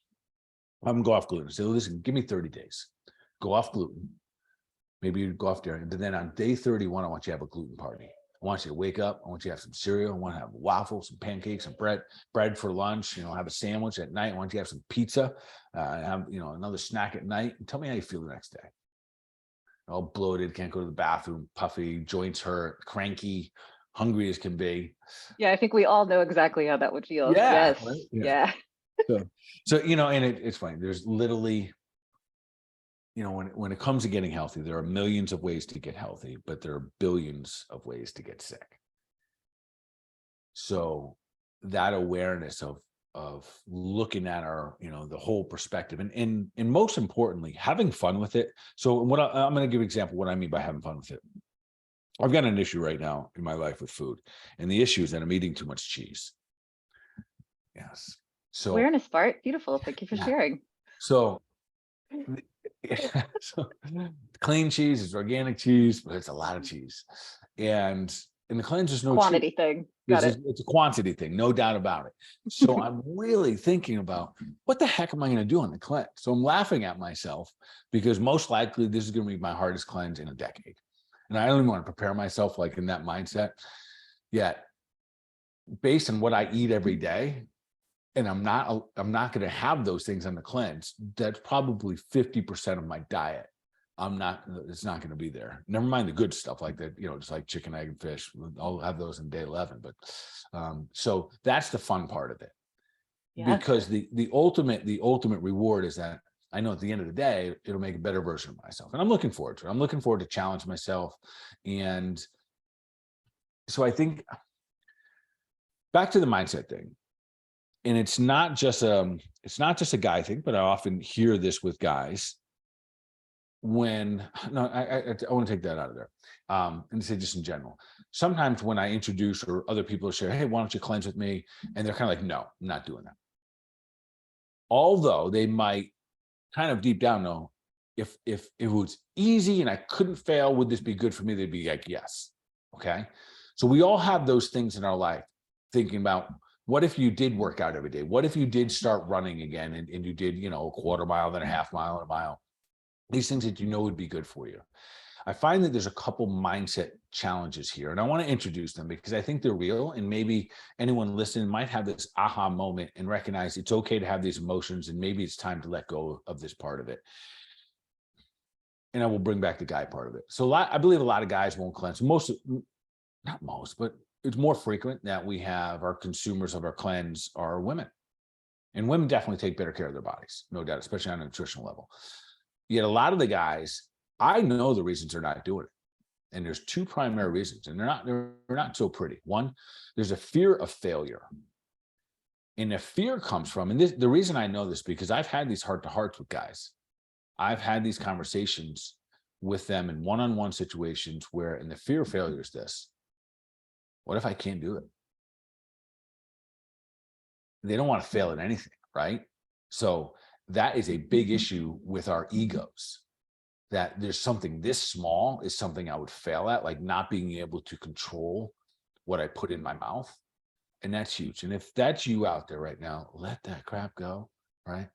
I'm gonna go off gluten. Say, listen, give me 30 days. Go off gluten. Maybe you go off dairy. But then on day 31, I want you to have a gluten party. I want you to wake up. I want you to have some cereal. I want to have waffles, some pancakes, some bread for lunch. Have a sandwich at night. I want you to have some pizza. Have another snack at night. And tell me how you feel the next day. All bloated, can't go to the bathroom, puffy, joints hurt, cranky, hungry as can be. Yeah, I think we all know exactly how that would feel. Yeah, Yes. right? Yeah. So and it's funny. There's literally, when it comes to getting healthy, there are millions of ways to get healthy, but there are billions of ways to get sick. So that awareness of looking at our, the whole perspective, and most importantly, having fun with it. So I'm going to give an example of what I mean by having fun with it. I've got an issue right now in my life with food, and the issue is that I'm eating too much cheese. Yes. So Awareness, Bart. Beautiful. Thank you for yeah. sharing. So, so clean cheese is organic cheese, but it's a lot of cheese, and in the cleanse there's no Quantity thing. Got it. It's a quantity thing, no doubt about it. So I'm really thinking about what the heck am I going to do on the cleanse? So I'm laughing at myself because most likely this is going to be my hardest cleanse in a decade. And I don't even want to prepare myself like in that mindset yet. Based on what I eat every day, and I'm not going to have those things on the cleanse. That's probably 50% of my diet. It's not going to be there. Never mind the good stuff like that, just like chicken, egg, and fish. I'll have those in day 11. But so that's the fun part of it. Yes. Because the ultimate reward is that I know at the end of the day, it'll make a better version of myself. And I'm looking forward to it. I'm looking forward to challenge myself. And so I think back to the mindset thing. And it's not just a guy thing, but I often hear this with guys. I want to take that out of there, and say just in general. Sometimes when I introduce or other people share, hey, why don't you cleanse with me? And they're kind of like, no, I'm not doing that. Although they might kind of deep down know, if it was easy and I couldn't fail, would this be good for me? They'd be like, yes. Okay. So we all have those things in our life, thinking about, what if you did work out every day? What if you did start running again and you did, a quarter mile, then a half mile, and a mile? These things that would be good for you. I find that there's a couple mindset challenges here, and I want to introduce them because I think they're real, and maybe anyone listening might have this aha moment and recognize it's okay to have these emotions, and maybe it's time to let go of this part of it. And I will bring back the guy part of it. So I believe a lot of guys won't cleanse. Not most, but it's more frequent that we have our consumers of our cleanse are women. And women definitely take better care of their bodies, no doubt, especially on a nutritional level. Yet a lot of the guys, I know the reasons they're not doing it. And there's two primary reasons, and they're not so pretty. One, there's a fear of failure. And the fear comes from, and the reason I know this, because I've had these heart-to-hearts with guys. I've had these conversations with them in one-on-one situations where, and the fear of failure is this: what if I can't do it? They don't want to fail at anything, right? So that is a big issue with our egos, that there's something this small is something I would fail at, like not being able to control what I put in my mouth. And that's huge. And if that's you out there right now, let that crap go, right?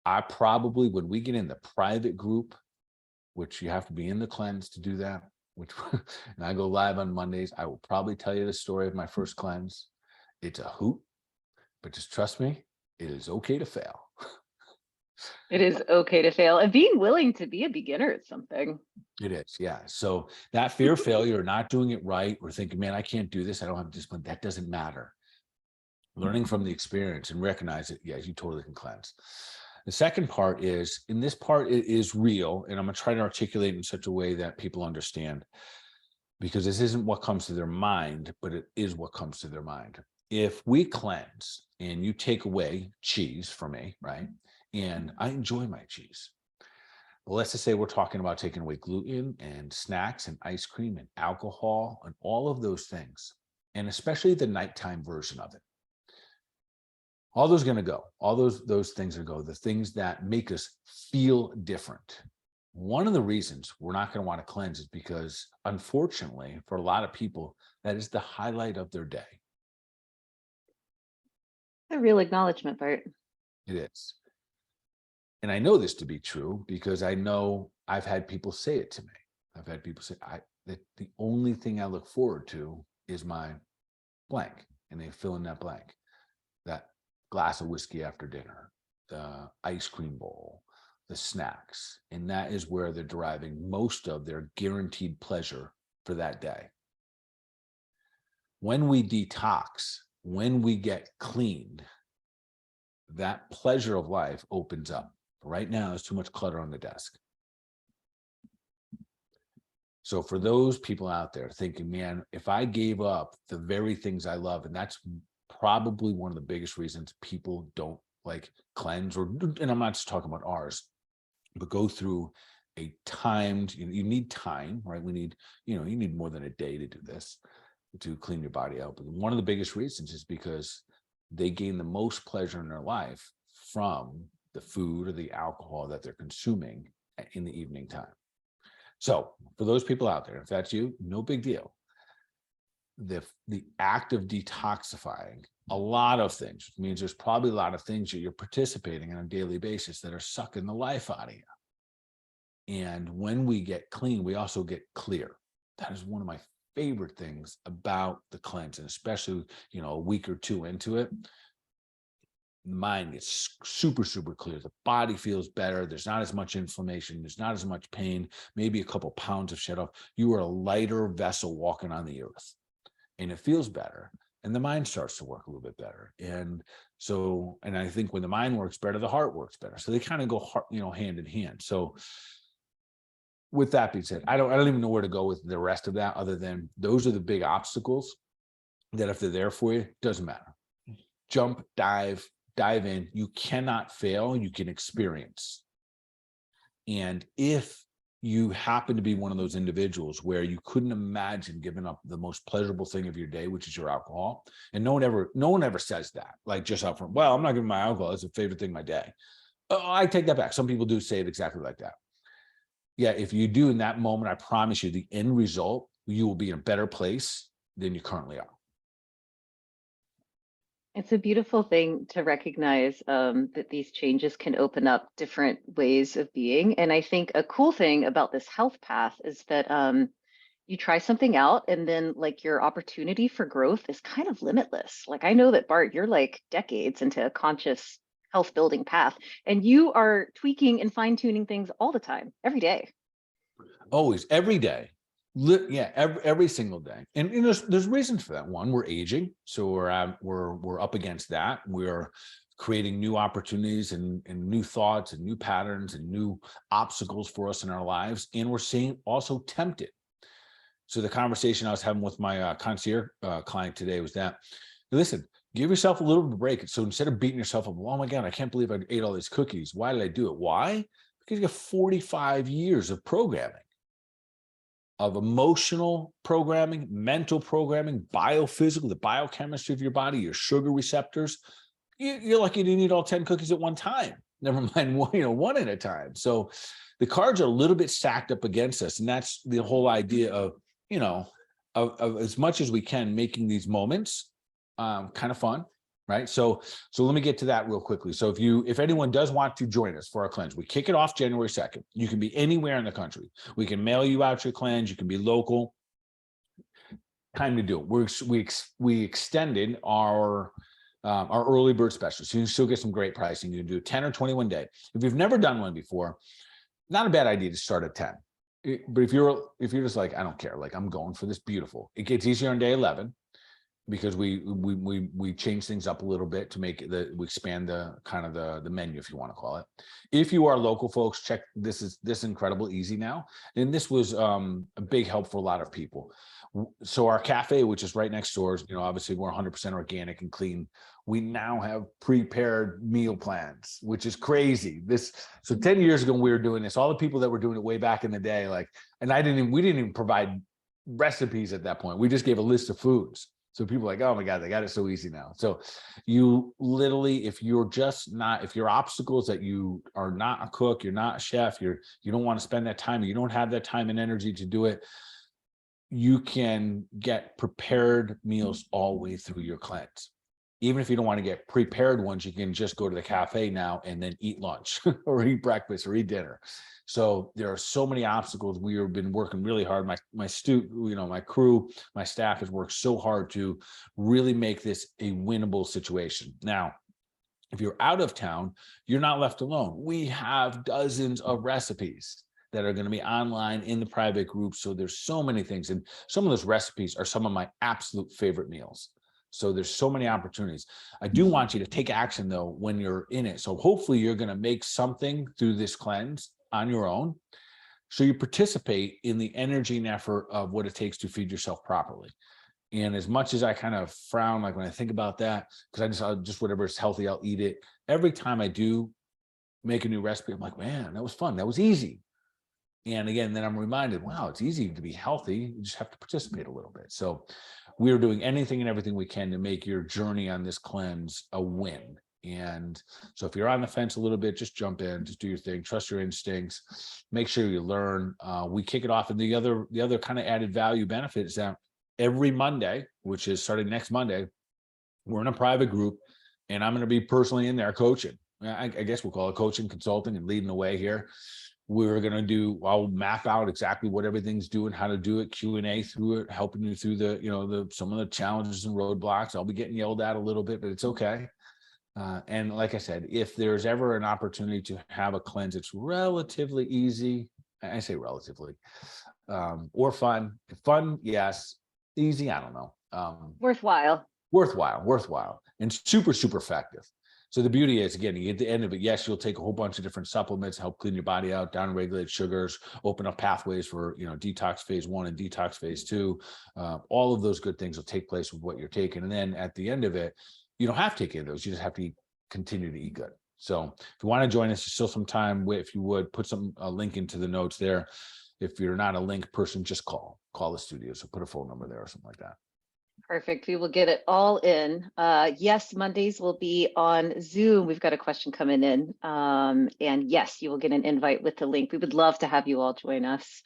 I probably, when we get in the private group, which you have to be in the cleanse to do that, and I go live on Mondays, I will probably tell you the story of my first cleanse. It's a hoot, but just trust me, it is okay to fail. It is okay to fail, and being willing to be a beginner at something. It is, yeah. So that fear of failure, not doing it right, or thinking, man, I can't do this, I don't have discipline, that doesn't matter. Learning from the experience and recognize it, yes, you totally can cleanse. The second part is, in this part, it is real, and I'm going to try to articulate in such a way that people understand, because this isn't what comes to their mind, but it is what comes to their mind. If we cleanse and you take away cheese for me, right? And I enjoy my cheese. Well, let's just say we're talking about taking away gluten and snacks and ice cream and alcohol and all of those things, and especially the nighttime version of it. All those are going to go. All those things are going to go. The things that make us feel different. One of the reasons we're not going to want to cleanse is because, unfortunately, for a lot of people, that is the highlight of their day. A real acknowledgement, Bart. It is. And I know this to be true because I know I've had people say it to me. I've had people say that the only thing I look forward to is my blank, and they fill in that blank. That glass of whiskey after dinner, the ice cream bowl, the snacks. And that is where they're deriving most of their guaranteed pleasure for that day. When we detox, when we get cleaned, that pleasure of life opens up. Right now, there's too much clutter on the desk. So for those people out there thinking, man, if I gave up the very things I love, and that's probably one of the biggest reasons people don't like cleanse, or, and I'm not just talking about ours, but go through a timed, you need time, right? We need, you need more than a day to do this, to clean your body out. But one of the biggest reasons is because they gain the most pleasure in their life from the food or the alcohol that they're consuming in the evening time. So for those people out there, if that's you, no big deal. The act of detoxifying a lot of things means there's probably a lot of things that you're participating in on a daily basis that are sucking the life out of you. And when we get clean, we also get clear. That is one of my favorite things about the cleanse, and especially, a week or two into it, the mind gets super, super clear. The body feels better. There's not as much inflammation. There's not as much pain, maybe a couple pounds of shed off. You are a lighter vessel walking on the earth, and it feels better. And the mind starts to work a little bit better. And so, and I think when the mind works better, the heart works better. So they kind of go, hand in hand. So with that being said, I don't even know where to go with the rest of that, other than those are the big obstacles that if they're there for you, doesn't matter. Jump, dive in. You cannot fail. You can experience. And if you happen to be one of those individuals where you couldn't imagine giving up the most pleasurable thing of your day, which is your alcohol, and no one ever says that, like just up front, well, I'm not giving my alcohol, it's a favorite thing of my day. Oh, I take that back. Some people do say it exactly like that. Yeah, if you do in that moment, I promise you the end result, you will be in a better place than you currently are. It's a beautiful thing to recognize that these changes can open up different ways of being. And I think a cool thing about this health path is that you try something out, and then like your opportunity for growth is kind of limitless. Like I know that Bart, you're like decades into a conscious health building path, and you are tweaking and fine tuning things all the time, every day. Always, every day. Yeah, every single day. And there's reasons for that. One, we're aging, so we're up against that. We're creating new opportunities and new thoughts and new patterns and new obstacles for us in our lives. And we're seeing also tempted. So the conversation I was having with my concierge client today was that, listen, give yourself a little bit of a break. So instead of beating yourself up, oh my God, I can't believe I ate all these cookies. Why did I do it? Why? Because you got 45 years of programming, of emotional programming, mental programming, biophysical, the biochemistry of your body, your sugar receptors. You're lucky you didn't eat all 10 cookies at one time. Never mind one at a time. So the cards are a little bit stacked up against us. And that's the whole idea of, of as much as we can, making these moments kind of fun. Right. So let me get to that real quickly. So if anyone does want to join us for our cleanse, we kick it off January 2nd. You can be anywhere in the country. We can mail you out your cleanse. You can be local. Time to do it. We extended our early bird special. So you can still get some great pricing. You can do 10 or 21 day. If you've never done one before, not a bad idea to start at 10. But if you're just like, I don't care, like I'm going for this beautiful, it gets easier on day 11. Because we change things up a little bit to make it we expand the kind of the menu, if you want to call it. If you are local folks, check this incredible easy now. And this was a big help for a lot of people. So our cafe, which is right next door, obviously we're 100% organic and clean. We now have prepared meal plans, which is crazy. So 10 years ago, we were doing this. All the people that were doing it way back in the day, and we didn't even provide recipes at that point. We just gave a list of foods. So people are like, oh my God, they got it so easy now. So you literally, if your obstacles that you are not a cook, you're not a chef, you don't want to spend that time, you don't have that time and energy to do it, you can get prepared meals all the way through your cleanse. Even if you don't want to get prepared ones, you can just go to the cafe now and then eat lunch or eat breakfast or eat dinner. So there are so many obstacles. We have been working really hard. My crew, my staff has worked so hard to really make this a winnable situation. Now, if you're out of town, you're not left alone. We have dozens of recipes that are going to be online in the private group. So there's so many things. And some of those recipes are some of my absolute favorite meals. So there's so many opportunities. I do want you to take action though, when you're in it. So hopefully you're going to make something through this cleanse on your own. So you participate in the energy and effort of what it takes to feed yourself properly. And as much as I kind of frown, like when I think about that, because I'll just whatever is healthy, I'll eat it. Every time I do make a new recipe, I'm like, man, that was fun. That was easy. And again, then I'm reminded, wow, it's easy to be healthy. You just have to participate a little bit. So we're doing anything and everything we can to make your journey on this cleanse a win. And so if you're on the fence a little bit, just jump in, just do your thing, trust your instincts, make sure you learn. We kick it off. And the other kind of added value benefit is that every Monday, which is starting next Monday, we're in a private group and I'm going to be personally in there coaching. I guess we'll call it coaching, consulting, and leading the way here. We're going to I'll map out exactly what everything's doing, how to do it, Q&A through it, helping you through some of the challenges and roadblocks. I'll be getting yelled at a little bit, but it's okay. And like I said, if there's ever an opportunity to have a cleanse, it's relatively easy. I say relatively, or fun. Fun, yes. Easy, I don't know. Worthwhile, and super, super effective. So the beauty is, again, you get the end of it. Yes, you'll take a whole bunch of different supplements, help clean your body out, down-regulate sugars, open up pathways for, detox phase 1 and detox phase 2. All of those good things will take place with what you're taking. And then at the end of it, you don't have to take any of those. You just have to continue to eat good. So if you want to join us, there's still some time. If you would put a link into the notes there. If you're not a link person, just call the studio. So put a phone number there or something like that. perfect. We will get it all in. Yes, Mondays will be on Zoom. We've got a question coming in. And yes, you will get an invite with the link. We would love to have you all join us.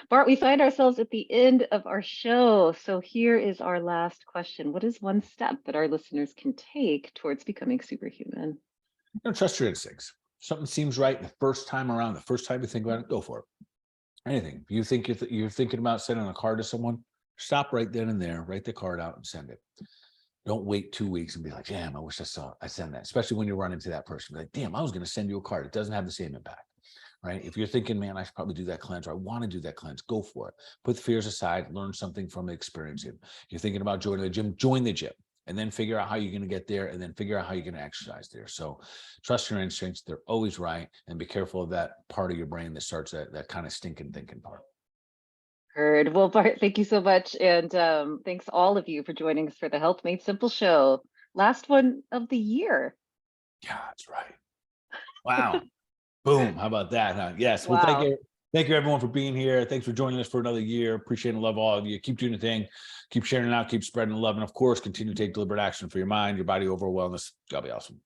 Bart, we find ourselves at the end of our show. So here is our last question. What is one step that our listeners can take towards becoming superhuman? Trust your instincts. Something seems right the first time around, the first time you think about it, go for it. Anything. If you think you're thinking about sending a card to someone, stop right then and there, write the card out and send it. Don't wait 2 weeks and be like, damn, I wish I send that. Especially when you run into that person. Be like, damn, I was going to send you a card. It doesn't have the same impact, right? If you're thinking, man, I should probably do that cleanse, or I want to do that cleanse, go for it. Put the fears aside, learn something from the experience. You're thinking about joining the gym, join the gym, and then figure out how you're going to get there, and then figure out how you're going to exercise there. So trust your instincts. They're always right. And be careful of that part of your brain that starts that kind of stinking thinking part. Heard. Well, Bart, thank you so much. And thanks all of you for joining us for the Health Made Simple show. Last one of the year. Yeah, that's right. Wow. Boom. How about that, huh? Yes. Well, Wow. thank you everyone for being here. Thanks for joining us for another year. Appreciate and love all of you. Keep doing the thing. Keep sharing it out. Keep spreading the love. And of course, continue to take deliberate action for your mind, your body, overall wellness. God be awesome.